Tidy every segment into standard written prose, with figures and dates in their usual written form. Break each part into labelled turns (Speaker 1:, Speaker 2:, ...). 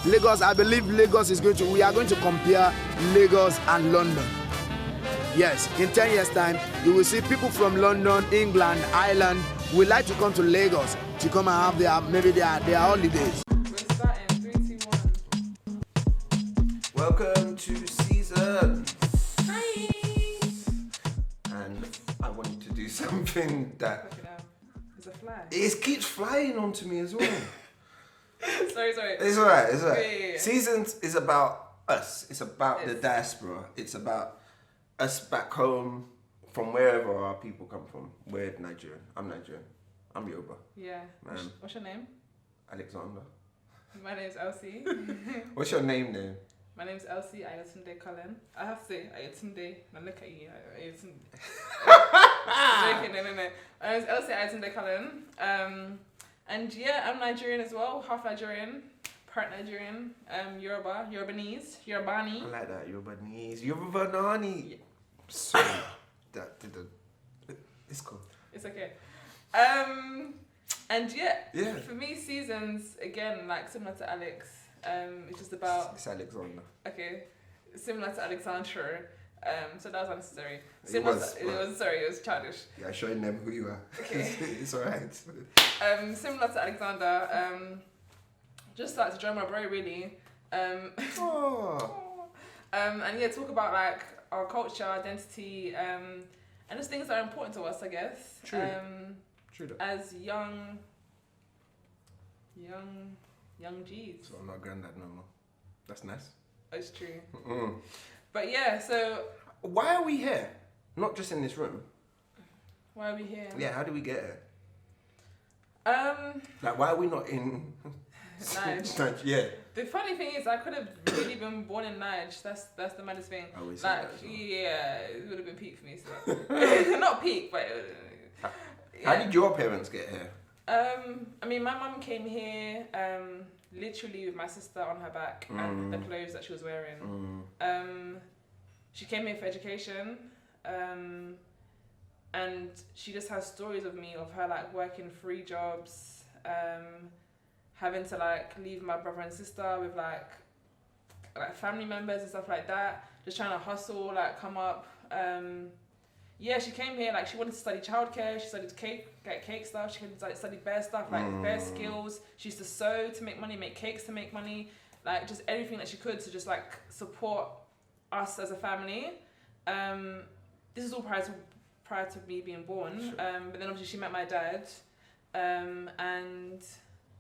Speaker 1: Lagos, I believe Lagos we are going to compare Lagos and London. Yes, in 10 years' time, you will see people from London, England, Ireland would like to come to Lagos to come and have their holidays.
Speaker 2: We're starting 3, 2, 1.
Speaker 3: Welcome to season.
Speaker 2: Hi.
Speaker 3: And I wanted to do something that
Speaker 2: Fucking hell. There's a fly.
Speaker 3: it keeps flying onto me as well.
Speaker 2: Sorry.
Speaker 3: It's alright.
Speaker 2: Yeah.
Speaker 3: Seasons is about us. It's about the diaspora. It's about us back home from wherever our people come from. We're Nigerian. I'm Nigerian. I'm Yoruba.
Speaker 2: Yeah.
Speaker 3: Man.
Speaker 2: What's your name?
Speaker 3: Alexandra.
Speaker 2: My name's Elsie.
Speaker 3: What's your name?
Speaker 2: My name's Elsie Ayotunde Cullen. I have to say Ayotunde. Now look at you, Ayotunde. Joking, no. My name's Elsie Ayotunde Cullen. And yeah, I'm Nigerian as well. Half Nigerian, part Nigerian. Yorubanese.
Speaker 3: I like that. Yorubanese. Yeah. Sorry, that didn't. It's cool.
Speaker 2: It's okay. And yeah, for me, seasons again, like similar to Alex. It's just about.
Speaker 3: It's Alexandra.
Speaker 2: Okay, similar to Alxndr. So that was unnecessary.
Speaker 3: It
Speaker 2: was childish.
Speaker 3: Yeah, showing them who you are.
Speaker 2: Okay.
Speaker 3: It's alright.
Speaker 2: Similar to Alxndr. Just like to join my bro really. And yeah, talk about like our culture, identity, and just things that are important to us, I guess.
Speaker 3: True. True.
Speaker 2: As young G's.
Speaker 3: So I'm not granddad no more. That's nice.
Speaker 2: It's true.
Speaker 3: Mm.
Speaker 2: But yeah, so
Speaker 3: why are we here? Not just in this room.
Speaker 2: why are we here?
Speaker 3: Yeah, how do we get here?
Speaker 2: Um,
Speaker 3: Like, why are we not in?
Speaker 2: Nige.
Speaker 3: Yeah.
Speaker 2: The funny thing is, I could have really been born in Nige. That's the maddest thing.
Speaker 3: I always
Speaker 2: Like,
Speaker 3: say that as well.
Speaker 2: yeah, it would have been peak for me. So not peak, but
Speaker 3: How did your parents get here?
Speaker 2: I mean, my mum came here literally with my sister on her back and the clothes that she was wearing. She came here for education, and she just has stories of me of her like working 3 jobs, having to like leave my brother and sister with like family members and stuff like that, just trying to hustle, like come up. Yeah, she came here, like, she wanted to study childcare, she studied cake stuff, she could study bear stuff, like, bear skills. She used to sew to make money, make cakes to make money, like, just everything that she could to just, like, support us as a family. This is all prior to me being born,
Speaker 3: Sure.
Speaker 2: but then obviously she met my dad, and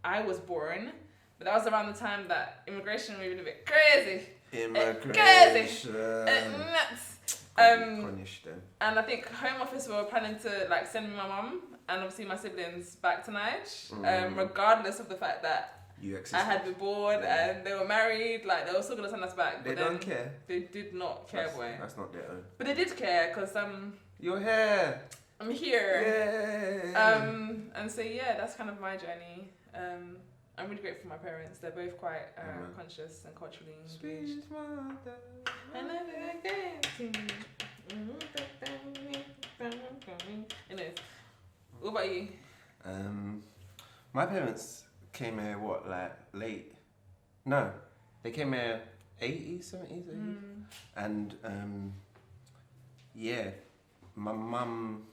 Speaker 2: I was born, but that was around the time that immigration was a bit crazy.
Speaker 3: Immigration.
Speaker 2: Nuts.
Speaker 3: Punish them.
Speaker 2: And I think Home Office were planning to like send me my mum and obviously my siblings back to Nige, regardless of the fact that I had been born and they were married. Like they were still gonna send us back.
Speaker 3: They don't care.
Speaker 2: They did not care, boy.
Speaker 3: That's not their own.
Speaker 2: But they did care because
Speaker 3: You're here.
Speaker 2: I'm here.
Speaker 3: Yeah.
Speaker 2: And so yeah, that's kind of my journey. I'm really grateful for my parents. They're both quite conscious and culturally engaged. Anyways, what about you?
Speaker 3: My parents came here late? No, they came here 80s, 70s, 80s. And yeah, my mum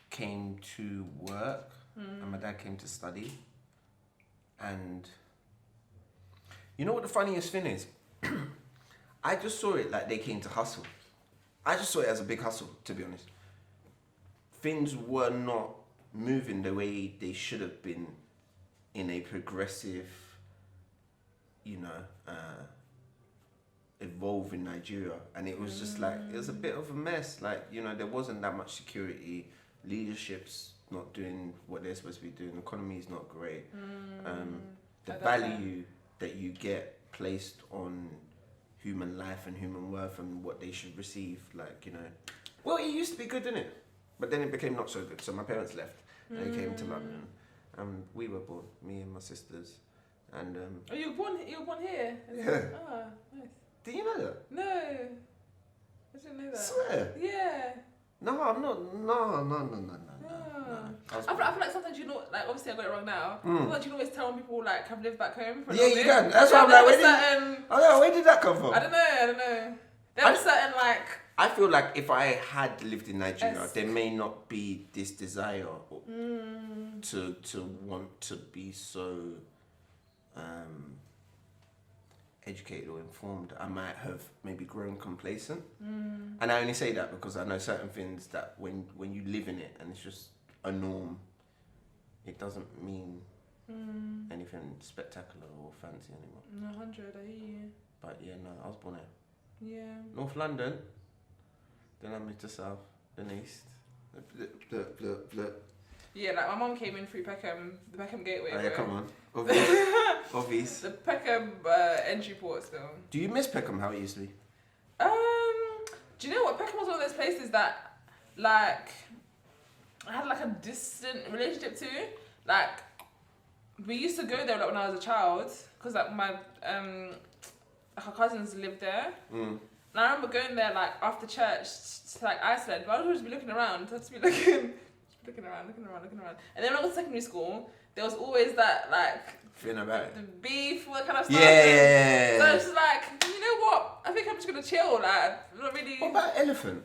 Speaker 3: came to work and my dad came to study. And you know what the funniest thing is? I just saw it like they came to hustle. I just saw it as a big hustle, to be honest. Things were not moving the way they should have been in a progressive, evolving Nigeria. And it was just like, it was a bit of a mess. Like, there wasn't that much security. Leadership's not doing what they're supposed to be doing. The economy's not great. The value that you get placed on human life and human worth and what they should receive, well, it used to be good, didn't it? But then it became not so good. So my parents left and they came to London, and we were born, me and my sisters, and
Speaker 2: Oh, you were born here?
Speaker 3: Yeah.
Speaker 2: Oh, nice.
Speaker 3: Did you know that?
Speaker 2: No, I didn't know that.
Speaker 3: Swear.
Speaker 2: Yeah.
Speaker 3: No, I'm not. No.
Speaker 2: Oh. I feel like sometimes like obviously I got it wrong now. Sometimes you can always tell when people like have lived back home. For a
Speaker 3: Yeah,
Speaker 2: little
Speaker 3: you
Speaker 2: bit.
Speaker 3: can. That's why I'm like, where did that come from?
Speaker 2: I don't know. There was certain like.
Speaker 3: I feel like if I had lived in Nigeria, there may not be this desire to want to be so educated or informed. I might have maybe grown complacent. And I only say that because I know certain things that when you live in it and it's just a norm, it doesn't mean anything spectacular or fancy anymore.
Speaker 2: 100, I hear you.
Speaker 3: But yeah, no, I was born here.
Speaker 2: Yeah.
Speaker 3: North London. Then I moved to South, then East.
Speaker 2: Yeah, like my mum came in through Peckham, the Peckham gateway.
Speaker 3: Oh yeah, come on. Obvious.
Speaker 2: The Peckham entry port still.
Speaker 3: Do you miss Peckham how it used to be?
Speaker 2: Do you know what? Peckham was one of those places that, like, I had like a distant relationship to. Like, we used to go there like when I was a child, because like my her cousins lived there. And I remember going there like after church to like Iceland, but I would just be looking around. I'd just be looking around. And then when I was in secondary school, there was always that like
Speaker 3: feeling about
Speaker 2: the
Speaker 3: it.
Speaker 2: beef, all that kind of stuff.
Speaker 3: Yeah.
Speaker 2: So it's just like, you know what? I think I'm just gonna chill. Like, not really.
Speaker 3: What about Elephant?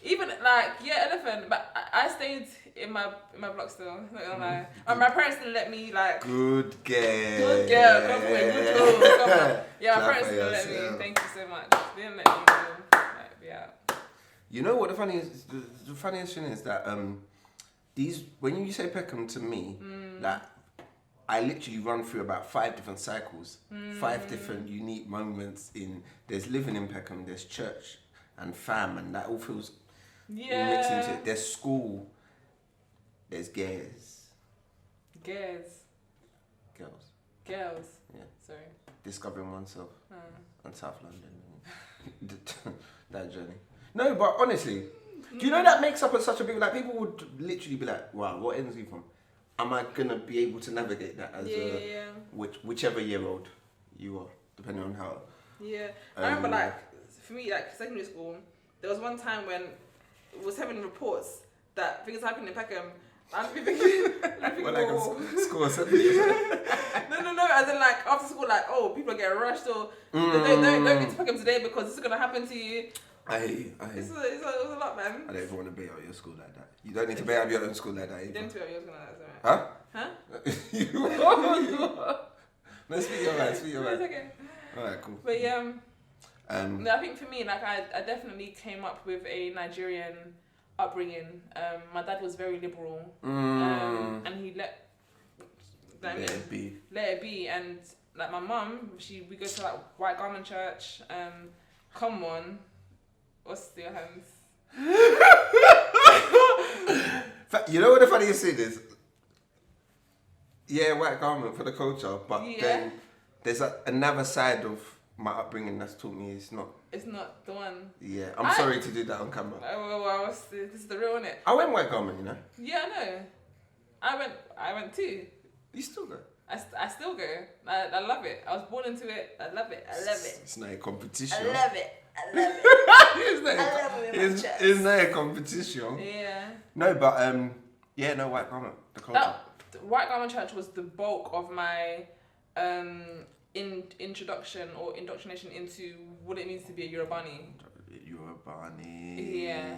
Speaker 2: Even like Elephant, but I stayed in my block still. Not gonna lie. My parents didn't let me like.
Speaker 3: Good girl.
Speaker 2: Good girl. Come on, good girl. Come on. Yeah, my parents didn't let me. Thank you so much. They didn't let me go. Like, yeah.
Speaker 3: You know what the funniest thing is that these when you say Peckham to me, like I literally run through about 5 different cycles, 5 different unique moments in. There's living in Peckham, there's church and fam, and that all feels mixed into it. There's school, there's girls. Yeah.
Speaker 2: Sorry.
Speaker 3: Discovering oneself and South London. That journey. No, but honestly, do you know that makes up such a big, like people would literally be like, wow, what ends you from? Am I gonna be able to navigate that as whichever year old you are, depending on how?
Speaker 2: Yeah, I remember like for me like secondary school, there was one time when it was having reports that things happened in Peckham. I'm thinking,
Speaker 3: well, like school
Speaker 2: No, as in like after school, like people are getting rushed or don't get to Peckham today because this is gonna happen to you.
Speaker 3: It
Speaker 2: was a lot, man.
Speaker 3: I don't even want to bail out your school like that. You don't need to bail out your own school like that either.
Speaker 2: You don't need to bail out your school like that,
Speaker 3: Huh? No, speak your mind.
Speaker 2: It's okay.
Speaker 3: Alright, cool.
Speaker 2: But no, I think for me, like I definitely came up with a Nigerian upbringing. My dad was very liberal, and he let it be. And like my mum, we go to like White Garment Church. Come on, what's your hands?
Speaker 3: You know what the funniest thing is? Yeah, white garment for the culture, but then there's another side of my upbringing that's taught me it's not
Speaker 2: the one.
Speaker 3: Yeah, I'm sorry to do that on camera.
Speaker 2: This is the real, innit?
Speaker 3: I went white garment, you know.
Speaker 2: Yeah, I know. I went too.
Speaker 3: You still go?
Speaker 2: I still go. I love it. I was born into it. I love it.
Speaker 3: It's not a competition.
Speaker 2: I love it.
Speaker 3: It's not a competition.
Speaker 2: Yeah.
Speaker 3: No, but white garment, the culture.
Speaker 2: White Garment Church was the bulk of my introduction or indoctrination into what it means to be a Yorubani. Yeah.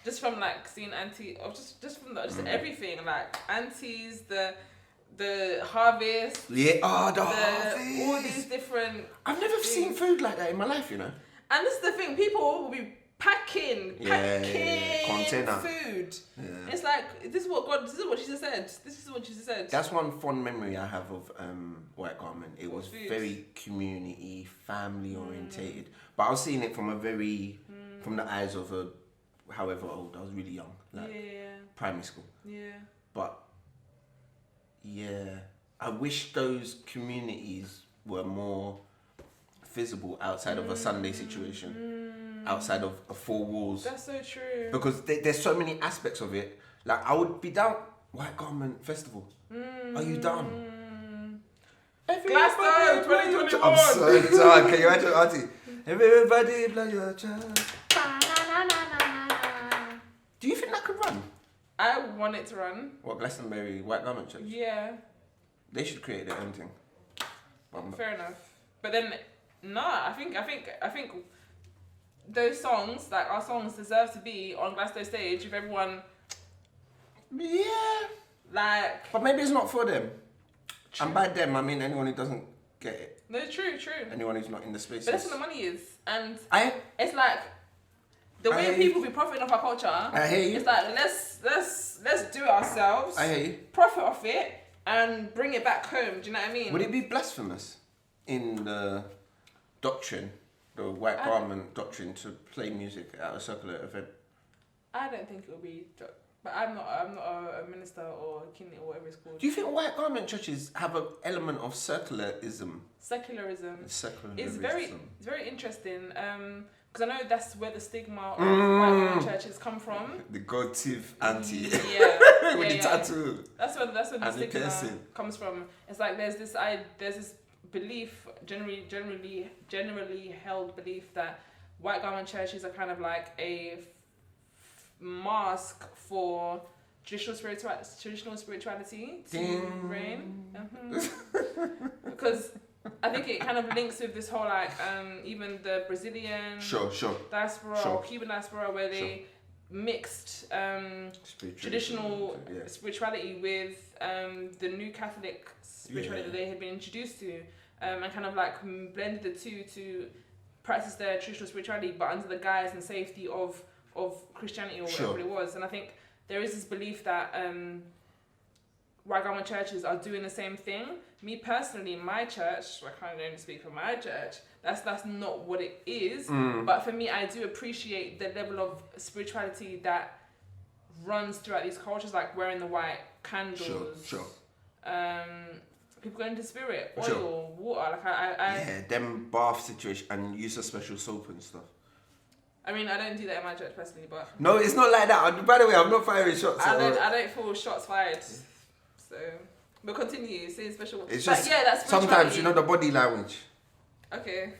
Speaker 2: Just from like seeing auntie, or just from everything, like aunties, the harvest.
Speaker 3: Yeah. Oh, the harvest.
Speaker 2: All these different.
Speaker 3: I've never seen food like that in my life, you know.
Speaker 2: And this is the thing, people will be packing
Speaker 3: container
Speaker 2: food.
Speaker 3: Yeah.
Speaker 2: It's like this is what Jesus said.
Speaker 3: That's one fond memory I have of white garment. It was
Speaker 2: food.
Speaker 3: very community, family orientated. But I was seeing it from from the eyes of however old. I was really young, like primary school.
Speaker 2: Yeah.
Speaker 3: But I wish those communities were more visible outside of a Sunday situation, outside of 4 walls.
Speaker 2: That's so true.
Speaker 3: Because there's so many aspects of it. Like I would be down White Garment Festival. Are you down?
Speaker 2: Glasgow 2021.
Speaker 3: I'm so tired. Can you imagine, Auntie? Everybody blow your child. Do you think that could run?
Speaker 2: I want it to run.
Speaker 3: What, Glastonbury White Garment Church?
Speaker 2: Yeah.
Speaker 3: They should create their own thing.
Speaker 2: Fair enough. But then, I think those songs, like our songs, deserve to be on Glasgow stage with everyone.
Speaker 3: Yeah.
Speaker 2: Like.
Speaker 3: But maybe it's not for them.
Speaker 2: True.
Speaker 3: And by them, I mean anyone who doesn't get it.
Speaker 2: No, true.
Speaker 3: Anyone who's not in the space.
Speaker 2: But that's where the money is, and
Speaker 3: I
Speaker 2: it's like the way people be profiting off our culture.
Speaker 3: I hear you.
Speaker 2: It's like let's do it ourselves.
Speaker 3: I hear you.
Speaker 2: Profit off it and bring it back home. Do you know what I mean?
Speaker 3: Would it be blasphemous in the doctrine, the white garment doctrine, to play music at a circular event?
Speaker 2: I don't think it would be. But I'm not a minister or a king or whatever it's called.
Speaker 3: Do you think white garment churches have an element of secularism?
Speaker 2: Secularism.
Speaker 3: Secularism.
Speaker 2: It's very interesting. Because I know that's where the stigma of white garment churches come from.
Speaker 3: The goatee auntie.
Speaker 2: Yeah.
Speaker 3: With the tattoo.
Speaker 2: That's where the stigma
Speaker 3: piercing.
Speaker 2: comes from. It's like there's this belief, generally held belief that white garment churches are kind of like a mask for traditional spirituality to reign. Because I think it kind of links with this whole like even the Brazilian diaspora or Cuban diaspora where they mixed traditional spirituality with the new Catholic spirituality that they had been introduced to, and kind of like blended the two to practice their traditional spirituality but under the guise and safety of Christianity or whatever it was. And I think there is this belief that white garment churches are doing the same thing. Me personally, my church, I can't only speak for my church, that's not what it is. But for me, I do appreciate the level of spirituality that runs throughout these cultures, like wearing the white candles. People going into spirit, oil, water. Like
Speaker 3: yeah, them bath situation and use a special soap and stuff.
Speaker 2: I mean, I don't do that in my church personally, but
Speaker 3: no, it's not like that. By the way, I'm not firing shots.
Speaker 2: I don't feel shots fired. So, but continue saying special.
Speaker 3: It's just
Speaker 2: that's
Speaker 3: sometimes the body language.
Speaker 2: Okay.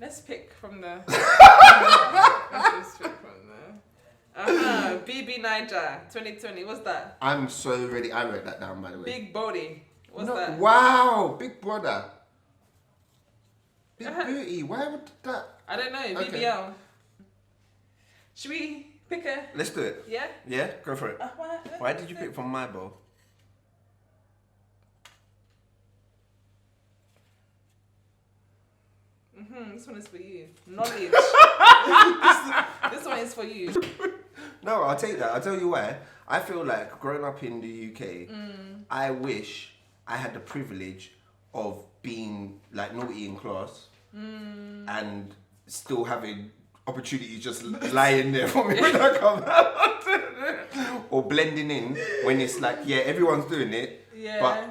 Speaker 2: Let's pick from the. BB Niger 2020. What's that?
Speaker 3: I'm so ready. I wrote that down, by the way.
Speaker 2: Big body. What's that?
Speaker 3: Wow, big brother. Big booty. Why would that?
Speaker 2: I don't know.
Speaker 3: Okay.
Speaker 2: BBL. Should we pick a?
Speaker 3: Let's do it.
Speaker 2: Yeah.
Speaker 3: Yeah, go for it. Why did you pick from my bowl?
Speaker 2: This one is for you. Knowledge. this one is for you.
Speaker 3: No, I'll take that. I'll tell you why. I feel like growing up in the UK, I wish I had the privilege of being like naughty in class and still having opportunity just lying there for me when I come out. Or blending in when it's like, yeah, everyone's doing it, but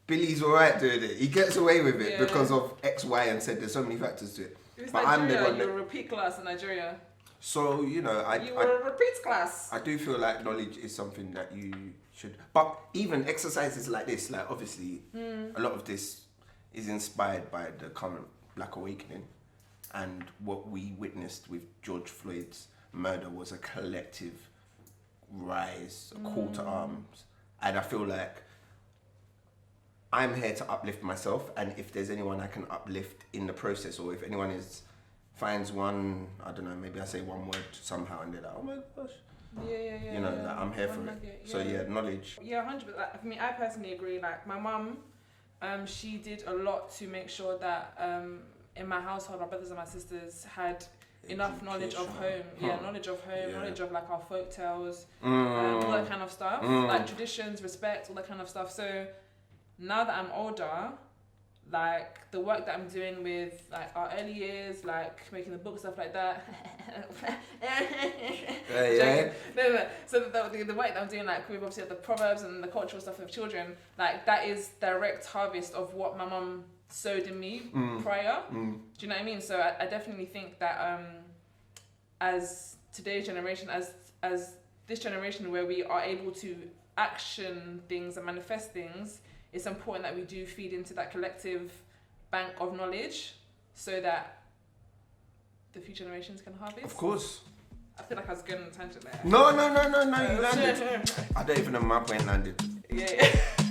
Speaker 3: Billy's alright doing it. He gets away with it because of X, Y, and Z. There's so many factors to it.
Speaker 2: But Nigeria, you're a repeat class in Nigeria.
Speaker 3: So, you were
Speaker 2: a repeat class.
Speaker 3: I do feel like knowledge is something that you should. But even exercises like this, like obviously, a lot of this is inspired by the current Black Awakening, and what we witnessed with George Floyd's murder was a collective rise, a call to arms, and I feel like I'm here to uplift myself, and if there's anyone I can uplift in the process, or if anyone finds one, I don't know, maybe I say one word somehow and they're like, oh my gosh.
Speaker 2: Yeah.
Speaker 3: Like, I'm here for it. So knowledge.
Speaker 2: Yeah, 100%. Like, I mean, I personally agree. Like my mum, she did a lot to make sure that in my household, my brothers and my sisters had enough knowledge of home. Knowledge of home, knowledge of like our folk tales, all that kind of stuff. Like traditions, respect, all that kind of stuff. So now that I'm older, like the work that I'm doing with like our early years, like making the book, stuff like that. No. So the work that I'm doing, like with obviously the proverbs and the cultural stuff with children, like that is direct harvest of what my mum sowed in me prior. Do you know what I mean? So I definitely think that as today's generation, as this generation where we are able to action things and manifest things, it's important that we do feed into that collective bank of knowledge so that the future generations can harvest.
Speaker 3: Of course.
Speaker 2: I feel like I was going on a tangent there.
Speaker 3: No, you landed. I don't even know my point landed.
Speaker 2: Yeah.